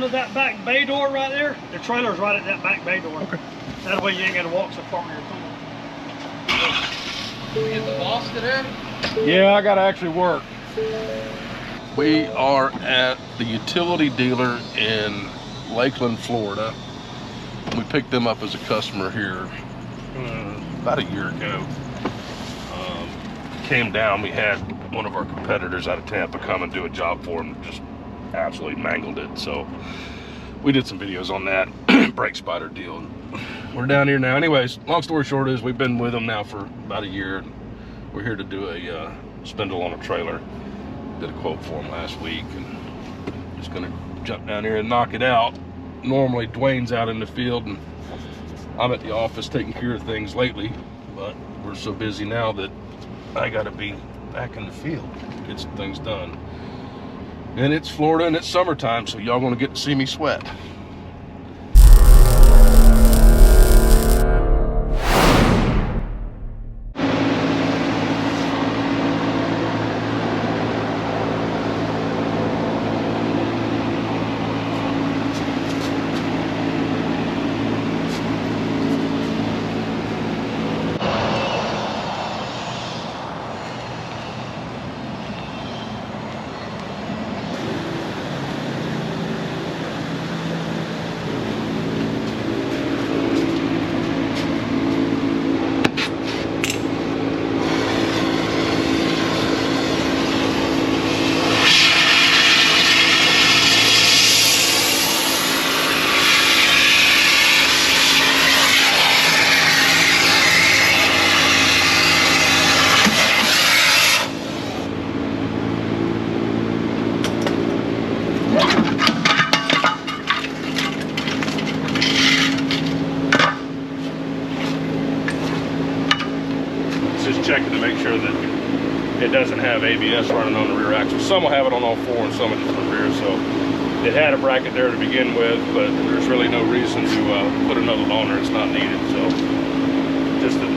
onto that back bay door right there. The trailer's right at that back bay door. Okay. That way you ain't got to walk so far with your tool. Did we get the boss today? Yeah, I gotta actually work. We are at the utility dealer in Lakeland, Florida. We picked them up as a customer here about a year ago. Came down, we had one of our competitors out of Tampa come and do a job for him, just absolutely mangled it. So we did some videos on that brake spider deal. We're down here now. Anyways, long story short is we've been with them now for about a year. We're here to do a spindle on a trailer. Did a quote for them last week, and just gonna jump down here and knock it out. Normally Dwayne's out in the field and I'm at the office taking care of things lately, but we're so busy now that I gotta be back in the field, get some things done. And it's Florida and it's summertime, so y'all gonna get to see me sweat. Checking to make sure that it doesn't have ABS running on the rear axle. Some will have it on all four and some are just the rear. So it had a bracket there to begin with, but there's really no reason to put another loaner. It's not needed. So just to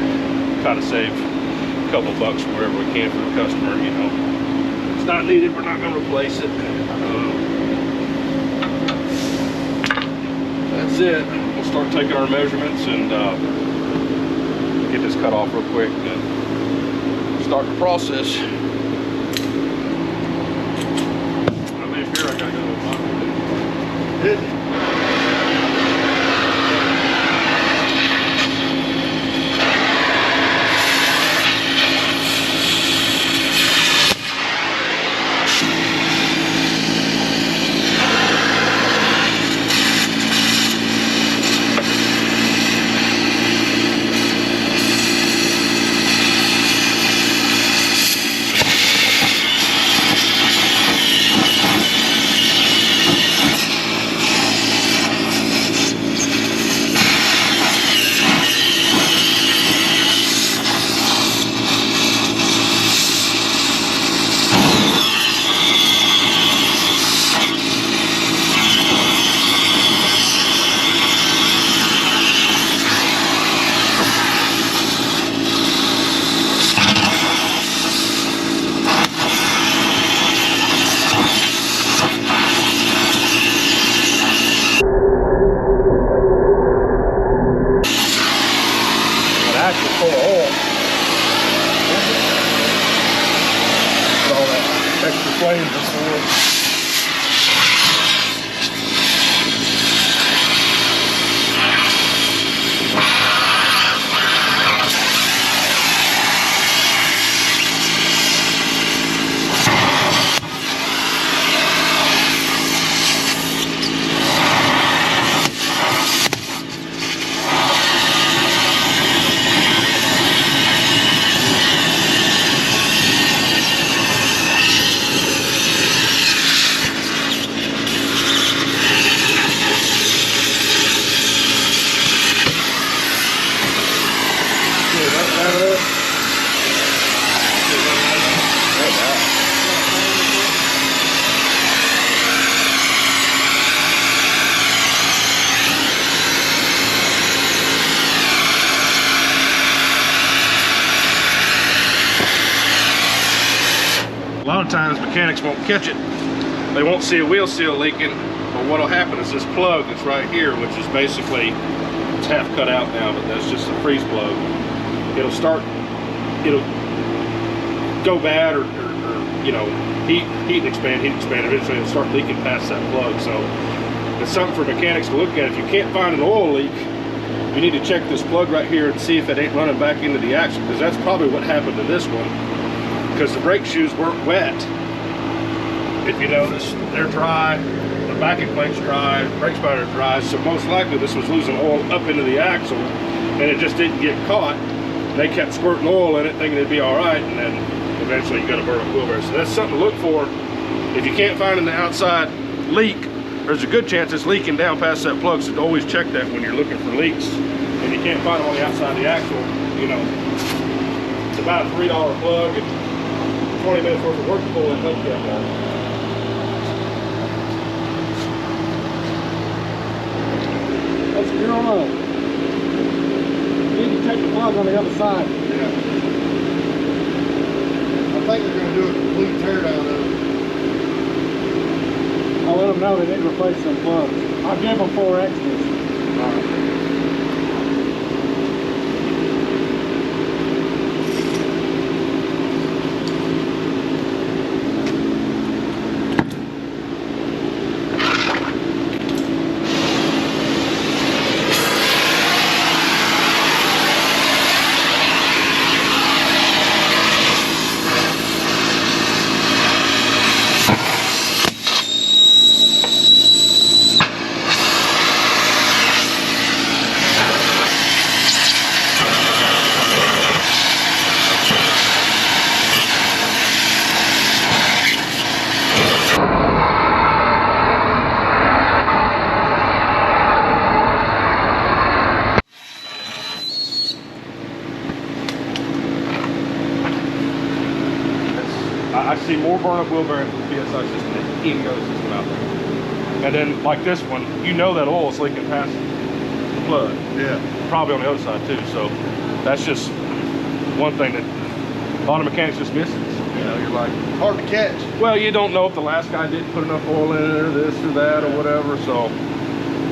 kind of save a couple bucks wherever we can for the customer, you know. If it's not needed, we're not going to replace it. That's it. We'll start taking our measurements and get this cut off real quick. Start the process. I mean, here I gotta go to the bottom. Flames before. A lot of times mechanics won't catch it. They won't see a wheel seal leaking But what'll happen is this plug that's right here, which is basically, it's half cut out now, but that's just a freeze plug. It'll it'll go bad or you know, heat and expand, eventually it'll start leaking past that plug. So it's something for mechanics to look at. If you can't find an oil leak, you need to check this plug right here and see if it ain't running back into the axle, because that's probably what happened to this one, because the brake shoes weren't wet. If you notice, they're dry, the backing plate's dry, brake spider's dry, so most likely this was losing oil up into the axle and it just didn't get caught. They kept squirting oil in it thinking it'd be all right, and then eventually you got to burn up wheel bearing. So that's something to look for. If you can't find an outside leak, there's a good chance it's leaking down past that plug, so always check that when you're looking for leaks. And you can't find them on the outside of the axle, you know, it's about a $3 plug and 20 minutes worth of work to pull that hubcap out. That's you're on. You need to check the plug on the other side. Yeah. I think they're going to do a complete teardown of it. I'll let them know they need to replace some plugs. I'll give them 4 extras. I see more burn-up wheel bearings with the PSI system than any other system out there. And then, like this one, you know that oil is leaking past the plug. Yeah. Probably on the other side too. So that's just one thing that a lot of mechanics just miss. You know, you're like, Hard to catch. well, you don't know if the last guy didn't put enough oil in it or this or that or whatever. So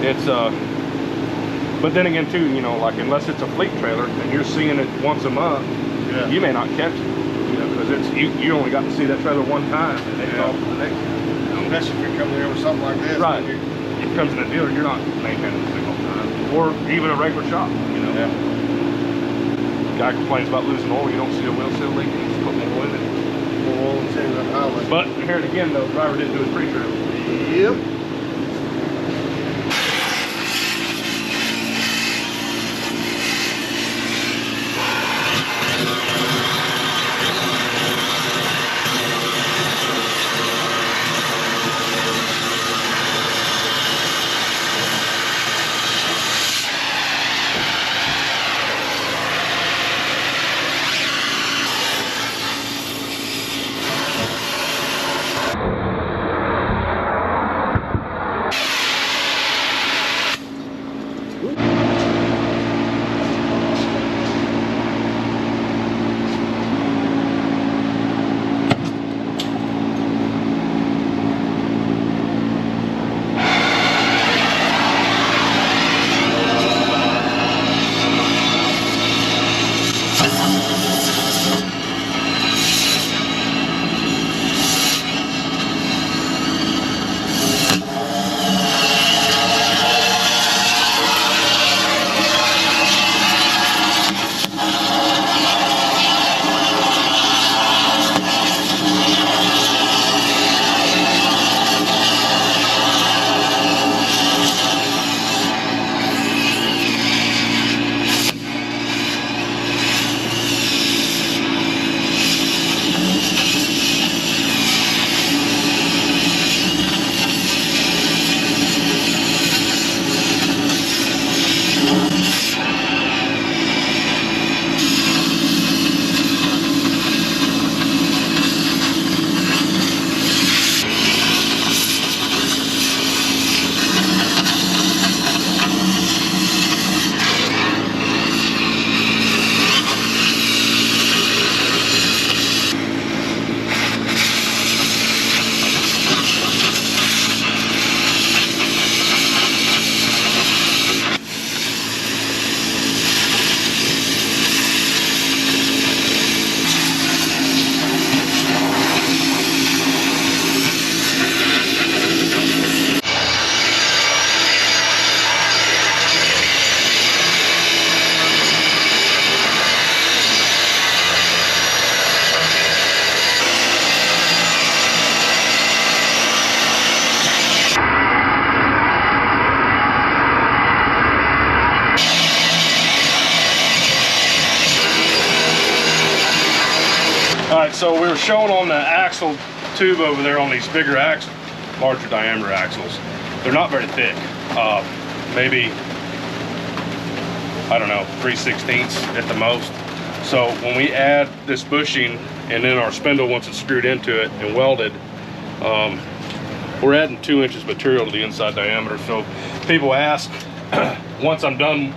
it's but then again too, you know, like unless it's a fleet trailer and you're seeing it once a month, Yeah. you may not catch it. You know, because it's you only got to see that trailer one time and then it's off to the next one. Unless if you're coming in with something like this. Right. then It comes in a dealer, you're not maintaining the thing all the time. Or even a regular shop, you know. Yeah. Guy complains about losing oil, you don't see a wheel seal leaking, you just put more oil in it. More oil and sand up highway. But here it again though, the driver didn't do his pre-trip. Yep. So we were showing on the axle tube over there on these bigger axles, larger diameter axles. They're not very thick. Maybe, I don't know, 3/16 at the most. So when we add this bushing and then our spindle, once it's screwed into it and welded, we're adding 2 inches material to the inside diameter. So people ask, once I'm done,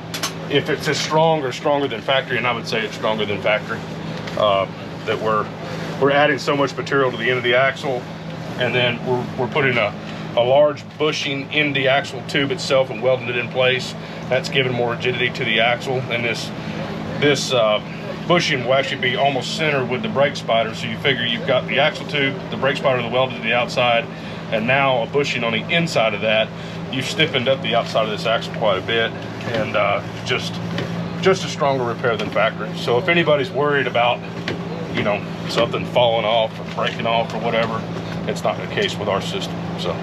if it's as strong or stronger than factory, and I would say it's stronger than factory. That we're adding so much material to the end of the axle, and then we're putting a large bushing in the axle tube itself and welding it in place. That's giving more rigidity to the axle, and this bushing will actually be almost centered with the brake spider. So you figure you've got the axle tube, the brake spider, the welded to the outside, and now a bushing on the inside of that. You've stiffened up the outside of this axle quite a bit, and just a stronger repair than factory. So if anybody's worried about, you know, something falling off or breaking off or whatever, it's not the case with our system. So.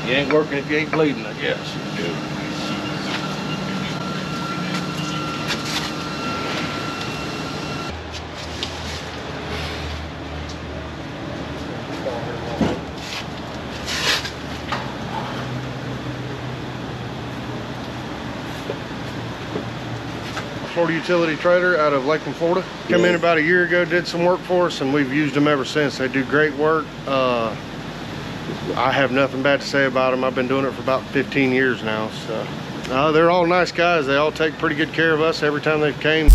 You ain't working if you ain't bleeding, I guess. Florida utility trader out of Lakeland, Florida. Come in about a year ago, did some work for us, and we've used them ever since. They do great work. I have nothing bad to say about them. I've been doing it for about 15 years now. So they're all nice guys. They all take pretty good care of us every time they've came.